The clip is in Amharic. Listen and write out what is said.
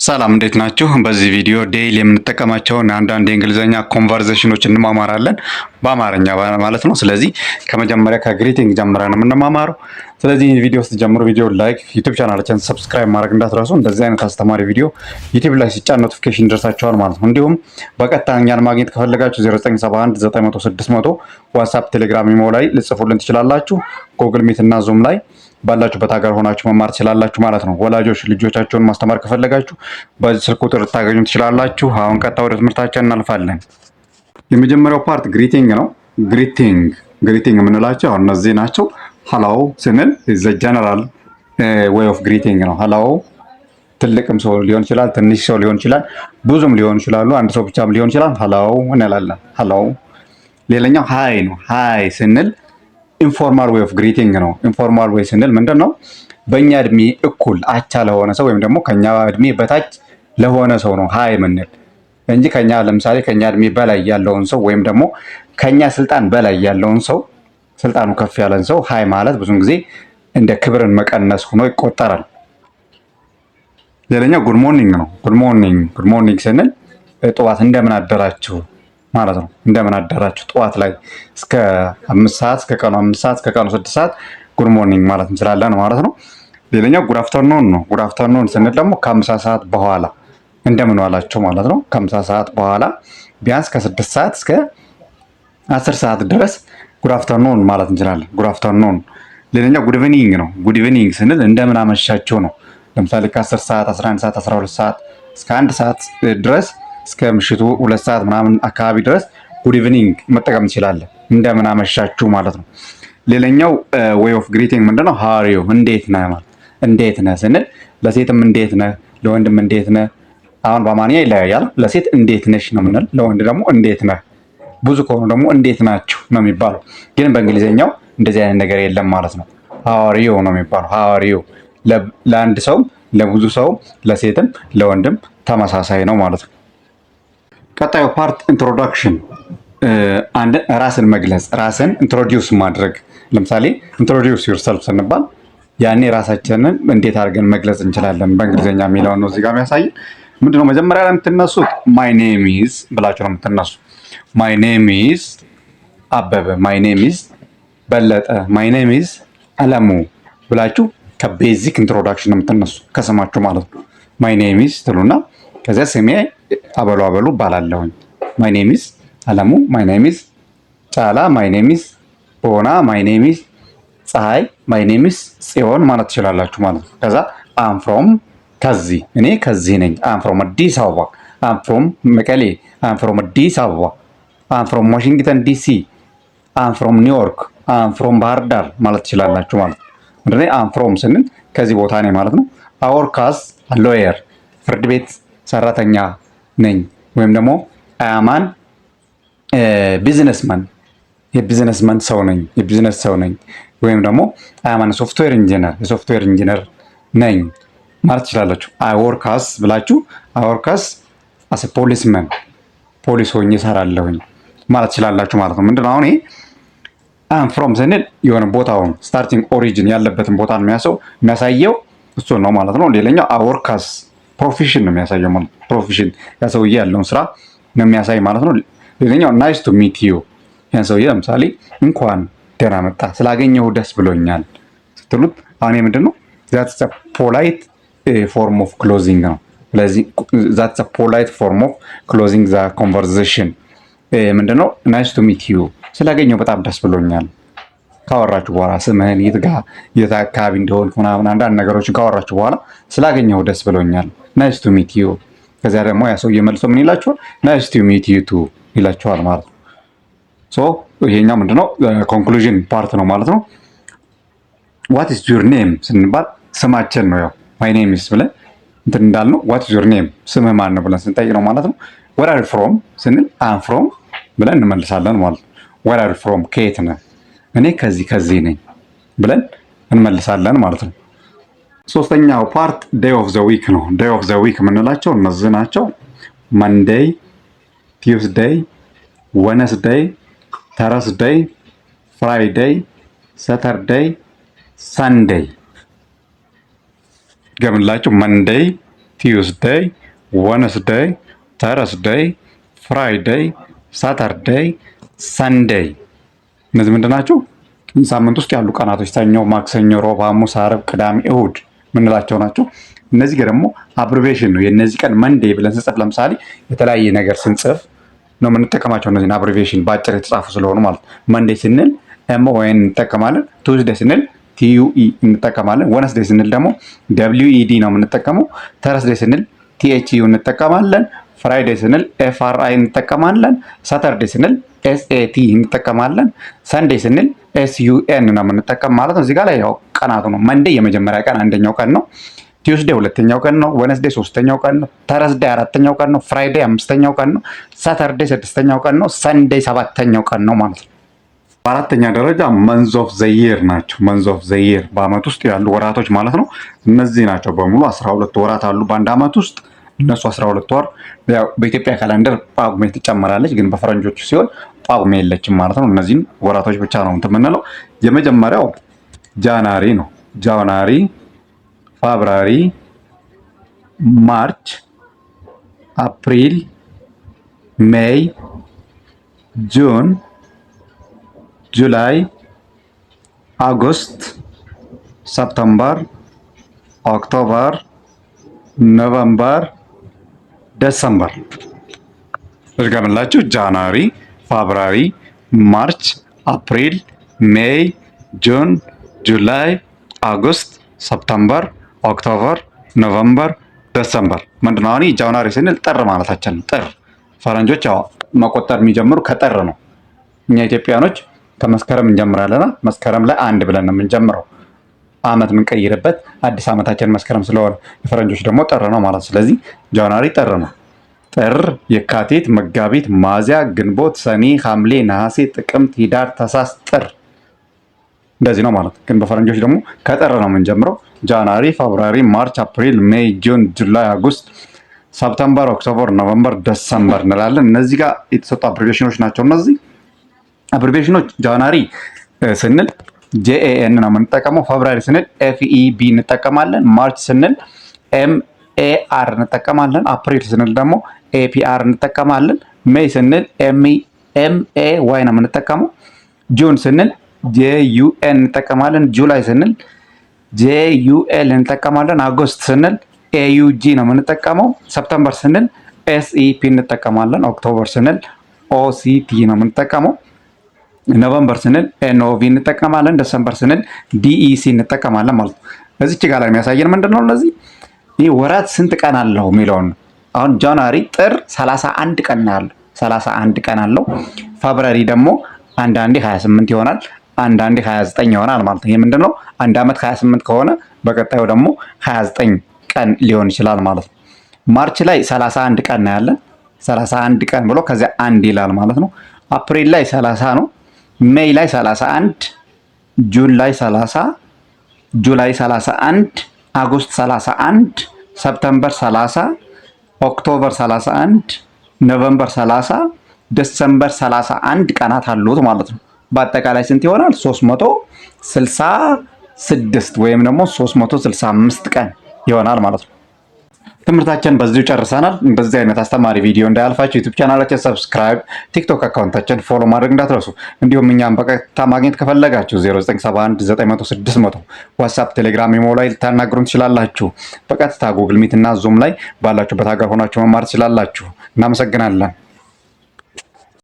ሰላም እንዴት ናችሁ? በዚህ ቪዲዮ ዴይሊ የምንጠቀማቸውን አንዳንድ የእንግሊዝኛ ኮንቨርሴሽኖች እንማማራለን በአማርኛ ማለት ነው። ስለዚህ ከመጀመሪያ ከግሪቲንግ ጀምረን የምንማማረው። ስለዚህ ይህ ቪዲዮ ስትጀምሩ ቪዲዮ ላይክ፣ ዩቲዩብ ቻናላችንን ሰብስክራይብ ማድረግ እንዳትረሱ። እንደዚህ አይነት አስተማሪ ቪዲዮ ዩቲዩብ ላይ ሲጫን ኖቲፊኬሽን ይደርሳችኋል ማለት ነው። እንዲሁም በቀጥታ እኛን ማግኘት ከፈለጋችሁ 0971 900 600 ዋትስአፕ፣ ቴሌግራም፣ ኢሞ ላይ ልጽፉልን ትችላላችሁ። ጉግል ሚት እና ዙም ላይ ባላችሁበት ሀገር ሆናችሁ መማር ትችላላችሁ ማለት ነው። ወላጆች ልጆቻቸውን ማስተማር ከፈለጋችሁ በዚህ ስልክ ቁጥር ልታገኙ ትችላላችሁ። አሁን ቀጥታ ወደ ትምህርታችን እናልፋለን። የመጀመሪያው ፓርት ግሪቲንግ ነው። ግሪቲንግ የምንላቸው አሁን እነዚህ ናቸው። ሀላው ስንል ዘ ጀነራል ዌይ ኦፍ ግሪቲንግ ነው። ሀላው ትልቅም ሰው ሊሆን ይችላል፣ ትንሽ ሰው ሊሆን ይችላል፣ ብዙም ሊሆን ይችላሉ፣ አንድ ሰው ብቻም ሊሆን ይችላል። ሀላው እንላለን። ሀላው። ሌላኛው ሃይ ነው። ሃይ ስንል ኢንፎርማል ዌይ ኦፍ ግሪቲንግ ነው። ኢንፎርማል ዌይ ስንል ምንድን ነው? በእኛ እድሜ እኩል አቻ ለሆነ ሰው ወይም ደግሞ ከኛ እድሜ በታች ለሆነ ሰው ነው ሃይ ምንል እንጂ ከኛ ለምሳሌ ከኛ እድሜ በላይ ያለውን ሰው ወይም ደግሞ ከኛ ስልጣን በላይ ያለውን ሰው ስልጣኑ ከፍ ያለን ሰው ሃይ ማለት ብዙን ጊዜ እንደ ክብርን መቀነስ ሆኖ ይቆጠራል። ሌላኛው ጉድ ሞርኒንግ ነው። ጉድ ሞርኒንግ ስንል ጠዋት እንደምን አደራችሁ ማለት ነው። እንደምን አደራችሁ ጠዋት ላይ እስከ 5 ሰዓት እስከ ቀኑ 5 ሰዓት እስከ ቀኑ 6 ሰዓት ጉድ ሞርኒንግ ማለት እንችላለን ማለት ነው። ሌላኛው ጉድ አፍተርኑን ነው። ጉድ አፍተርኑን ስንል ደግሞ ከ50 ሰዓት በኋላ እንደምን ዋላችሁ ማለት ነው። ከ50 ሰዓት በኋላ ቢያንስ ከ6 ሰዓት እስከ 10 ሰዓት ድረስ ጉድ አፍተርኑን ማለት እንችላለን። ጉድ አፍተርኑን። ሌላኛው ጉድ ኢቭኒንግ ነው። ጉድ ኢቭኒንግ ስንል እንደምን አመሻችሁ ነው። ለምሳሌ ከ10 ሰዓት 11 ሰዓት 12 ሰዓት እስከ 1 ሰዓት ድረስ እስከ ምሽቱ 2 ሰዓት ምናምን አካባቢ ድረስ ጉድ ኢቭኒንግ መጠቀም እንችላለን። እንደምን አመሻችሁ ማለት ነው። ሌላኛው ዌይ ኦፍ ግሪቲንግ ምንድነው? ሃሪዩ እንዴት ነህ ማለት። እንዴት ነህ ስንል ለሴትም እንዴት ነህ፣ ለወንድም እንዴት ነህ። አሁን በአማርኛ ይለያያል። ለሴት እንዴት ነሽ ነው የምንል፣ ለወንድ ደግሞ እንዴት ነህ። ብዙ ከሆኑ ደግሞ እንዴት ናችሁ ነው የሚባለው። ግን በእንግሊዝኛው እንደዚህ አይነት ነገር የለም ማለት ነው። ሃሪዩ ነው የሚባለው። ሃሪዩ ለአንድ ሰው ለብዙ ሰው ለሴትም ለወንድም ተመሳሳይ ነው ማለት ነው። ቀጣዩ ፓርት ኢንትሮዳክሽን፣ አንድ ራስን መግለጽ፣ ራስን ኢንትሮዲውስ ማድረግ። ለምሳሌ ኢንትሮዲውስ ዩርሰልፍ ስንባል ያኔ ራሳችንን እንዴት አድርገን መግለጽ እንችላለን በእንግሊዝኛ የሚለውን ነው እዚህ ጋር የሚያሳይ። ምንድነው መጀመሪያ ላይ የምትነሱት ማይ ኔም ኢዝ ብላችሁ ነው የምትነሱ። ማይ ኔም ኢዝ አበበ፣ ማይ ኔም ኢዝ በለጠ፣ ማይ ኔም ኢዝ አለሙ ብላችሁ ከቤዚክ ኢንትሮዳክሽን ነው የምትነሱ ከስማችሁ ማለት ነው። ማይ ኔም ኢዝ ትሉና ከዚያ ስሜ አበሉ እባላለሁኝ። ማይ ኔም ኢዝ አለሙ፣ ማይ ኔም ኢዝ ጫላ፣ ማይ ኔም ኢዝ ቦና፣ ማይ ኔም ኢዝ ፀሐይ፣ ማይ ኔም ኢዝ ጽዮን ማለት ትችላላችሁ ማለት ነው። ከዛ አም ፍሮም ከዚህ፣ እኔ ከዚህ ነኝ። አም ፍሮም አዲስ አበባ፣ አም ፍሮም መቀሌ፣ አም ፍሮም አዲስ አበባ፣ አም ፍሮም ዋሽንግተን ዲሲ፣ አም ፍሮም ኒውዮርክ፣ አም ፍሮም ባህር ዳር ማለት ትችላላችሁ ማለት ነው። ምንድነው አም ፍሮም ስንል ከዚህ ቦታ ነኝ ማለት ነው። አወርካስ ሎየር ፍርድ ቤት ሰራተኛ ነኝ። ወይም ደግሞ አያማን ቢዝነስማን የቢዝነስማን ሰው ነኝ፣ የቢዝነስ ሰው ነኝ። ወይም ደግሞ አያማን ሶፍትዌር ኢንጂነር የሶፍትዌር ኢንጂነር ነኝ ማለት ትችላላችሁ። አወርካስ ብላችሁ አወርካስ አስ ፖሊስመን ፖሊስ ሆኜ እሰራለሁኝ ማለት ትችላላችሁ ማለት ነው። ምንድነው አሁን ይሄ አም ፍሮም ስንል የሆነ ቦታውን ስታርቲንግ ኦሪጂን ያለበትን ቦታ የሚያሳየው እሱ ነው ማለት ነው። ሌላኛው አወርካስ ፕሮፌሽን ነው የሚያሳየው ማለት ነው። ፕሮፌሽን ያ ሰውዬ ያለውን ስራ ነው የሚያሳይ ማለት ነው። ሌላኛው ናይስ ቱ ሚት ዩ ያን ሰውዬ ለምሳሌ እንኳን ደህና መጣ ስላገኘሁ ደስ ብሎኛል ስትሉት አሁን ምንድነው ዛትስ አ ፖላይት ፎርም ኦፍ ክሎዚንግ ነው። ስለዚህ ዛትስ አ ፖላይት ፎርም ኦፍ ክሎዚንግ ዘ ኮንቨርሴሽን ምንድነው ናይስ ቱ ሚት ዩ ስላገኘሁ በጣም ደስ ብሎኛል ካወራችሁ በኋላ ስምህን የት አካባቢ እንደሆን ምናምን አንዳንድ ነገሮችን ካወራችሁ በኋላ ስላገኘሁ ደስ ብሎኛል ናይስ ቱ ሚት ዩ። ከዚያ ደግሞ ያ ሰውዬ መልሶ ምን ይላችኋል? ናይስ ቱ ሚት ዩ ቱ ይላችኋል ማለት ነው። ሶ ይሄኛው ምንድነው ኮንክሉዥን ፓርት ነው ማለት ነው። ዋት ኢዝ ዩር ኔም ስንባል ስማችን ነው። ያው ማይ ኔም ኢዝ ብለን እንትን እንዳልነው ዋት ኢዝ ዩር ኔም ስምህ ማን ነው ብለን ስንጠይቅ ነው ማለት ነው። ዌር አር ዩ ፍሮም ስንል አም ፍሮም ብለን እንመልሳለን ማለት ነው። ዌር አር ዩ ፍሮም ከየት ነህ? እኔ ከዚህ ነኝ ብለን እንመልሳለን ማለት ነው። ሶስተኛው ፓርት ዴይ ኦፍ ዘ ዊክ ነው። ዴይ ኦፍ ዘ ዊክ የምንላቸው እነዚህ ናቸው። መንዴይ፣ ቲውስዴይ፣ ወነስዴይ፣ ተረስዴይ፣ ፍራይዴይ፣ ሰተርዴይ፣ ሰንዴይ ገምንላቸው። መንዴይ፣ ቲዩስዴይ፣ ወንስዴይ፣ ተርስዴይ፣ ፍራይዴይ፣ ሳተርዴይ፣ ሰንዴይ። እነዚህ ምንድን ናቸው? ሳምንት ውስጥ ያሉ ቀናቶች ሰኞ፣ ማክሰኞ፣ ሮብ፣ ሐሙስ፣ ዓርብ፣ ቅዳሜ፣ እሁድ ምንላቸው ናቸው። እነዚህ ደግሞ አብሪቬሽን ነው። የእነዚህ ቀን መንዴይ ብለን ስንጽፍ ለምሳሌ የተለያየ ነገር ስንጽፍ ነው የምንጠቀማቸው እነዚህን አብሪቬሽን በአጭር የተጻፉ ስለሆኑ ማለት ነው። መንዴይ ስንል MON እንጠቀማለን። ቱዝዴይ ስንል TUE እንጠቀማለን። ወነስዴይ ስንል ደግሞ WED ነው የምንጠቀመው። ተርስዴይ ስንል THU እንጠቀማለን። ፍራይዴይ ስንል FRI እንጠቀማለን። ሳተርዴይ ስንል SAT እንጠቀማለን። ሰንዴይ ስንል SUN ነው የምንጠቀም ማለት ነው። እዚህ ጋር ላይ ያው ቀናቱ ነው። መንዴይ የመጀመሪያ ቀን አንደኛው ቀን ነው። ቲዩስዴይ ሁለተኛው ቀን ነው። ወነስዴይ ሶስተኛው ቀን ነው። ተርስዴይ አራተኛው ቀን ነው። ፍራይዴይ አምስተኛው ቀን ነው። ሳተርዴይ ስድስተኛው ቀን ነው። ሰንዴይ ሰባተኛው ቀን ነው ማለት ነው። በአራተኛ ደረጃ መንዝ ኦፍ ዘይር ናቸው። መንዝ ኦፍ ዘይር በአመት ውስጥ ያሉ ወራቶች ማለት ነው። እነዚህ ናቸው በሙሉ 12 ወራት አሉ በአንድ አመት ውስጥ። እነሱ 12 ወር በኢትዮጵያ ካላንደር ጳጉሜ ትጨመራለች፣ ግን በፈረንጆቹ ሲሆን ጳጉሜ የለችም ማለት ነው። እነዚህን ወራቶች ብቻ ነው እንትን የምንለው። የመጀመሪያው ጃንዋሪ ነው። ጃንዋሪ፣ ፌብሩዋሪ፣ ማርች፣ አፕሪል፣ ሜይ፣ ጁን፣ ጁላይ፣ አጎስት፣ ሰፕተምበር፣ ኦክቶበር፣ ኖቨምበር፣ ዲሰምበር። እርገምላችሁ ጃንዋሪ፣ ፌብሩዋሪ፣ ማርች፣ አፕሪል፣ ሜይ፣ ጁን፣ ጁላይ፣ አጎስት፣ ሰፕተምበር፣ ኦክቶበር፣ ኖቨምበር፣ ዲሰምበር። ምንድነው አሁን ጃንዋሪ ስንል ጥር ማለታችን ነው። ጥር ፈረንጆች ያው መቆጠር የሚጀምሩ ከጥር ነው። እኛ ኢትዮጵያኖች ከመስከረም እንጀምራለና መስከረም ላይ 1 ብለን ነው የምንጀምረው። አመት የምንቀይርበት አዲስ አመታችን መስከረም ስለሆነ የፈረንጆች ደግሞ ጥር ነው ማለት። ስለዚህ ጃንዋሪ ጥር ነው። ጥር፣ የካቲት፣ መጋቢት፣ ሚያዝያ፣ ግንቦት፣ ሰኔ፣ ሐምሌ፣ ነሐሴ፣ ጥቅምት፣ ህዳር፣ ታህሳስ፣ ጥር እንደዚህ ነው ማለት። ግን በፈረንጆች ደግሞ ከጥር ነው የምንጀምረው። ጃንዋሪ፣ ፌብሩዋሪ፣ ማርች፣ አፕሪል፣ ሜይ፣ ጁን፣ ጁላይ፣ አጎስት፣ ሰፕተምበር፣ ኦክቶበር፣ ኖቨምበር፣ ዲሰምበር እንላለን። እነዚህ ጋር የተሰጡ አብሪቬሽኖች ናቸው። እነዚህ አብሪቬሽኖች ጃንዋሪ ስንል JAN ነው የምንጠቀመው። ፌብሩዋሪ ስንል FEB እንጠቀማለን። ማርች ስንል MAR እንጠቀማለን። አፕሪል ስንል ደግሞ APR እንጠቀማለን። ሜይ ስንል MAY ነው የምንጠቀመው። ጁን ስንል JUN እንጠቀማለን። ጁላይ ስንል JUL እንጠቀማለን። አጎስት ስንል AUG ነው የምንጠቀመው። ሰፕተምበር ስንል SEP እንጠቀማለን። ኦክቶበር ስንል OCT ነው የምንጠቀመው። ኖቨምበር ስንል NOV እንጠቀማለን። ዲሰምበር ስንል DEC እንጠቀማለን ማለት ነው። እዚች ጋር ላይ የሚያሳየን ምንድነው? ለዚህ ይህ ወራት ስንት ቀን አለው የሚለውን አሁን ጃንዋሪ ጥር 31 ቀን አለው። 31 ቀን አለው። ፌብሩዋሪ ደግሞ አንዳንዴ 28 ይሆናል፣ አንዳንዴ 29 ይሆናል ማለት ነው። ይሄ ምንድነው? አንድ አመት 28 ከሆነ በቀጣዩ ደግሞ 29 ቀን ሊሆን ይችላል ማለት ነው። ማርች ላይ 31 ቀን ነው ያለን። 31 ቀን ብሎ ከዚያ አንድ ይላል ማለት ነው። አፕሪል ላይ 30 ነው። ሜይ ላይ 31፣ ጁን ላይ 30፣ ጁላይ 31፣ አጎስት 31፣ ሰፕተምበር 30፣ ኦክቶበር 31፣ ኖቨምበር 30፣ ዲሰምበር 31 ቀናት አሉት ማለት ነው። በአጠቃላይ ስንት ይሆናል? 366 ወይም ደግሞ 365 ቀን ይሆናል ማለት ነው። ትምህርታችን በዚሁ ጨርሰናል። እንደዚህ አይነት አስተማሪ ቪዲዮ እንዳያልፋችሁ ዩቲዩብ ቻናላችን ሰብስክራይብ፣ ቲክቶክ አካውንታችን ፎሎ ማድረግ እንዳትረሱ። እንዲሁም እኛም በቀጥታ ማግኘት ከፈለጋችሁ 0971900600 ዋትስአፕ፣ ቴሌግራም፣ ኢሞ ላይ ልታናግሩን ትችላላችሁ። በቀጥታ ጉግል ሚት እና ዙም ላይ ባላችሁበት ሀገር ሆናችሁ መማር ትችላላችሁ። እናመሰግናለን።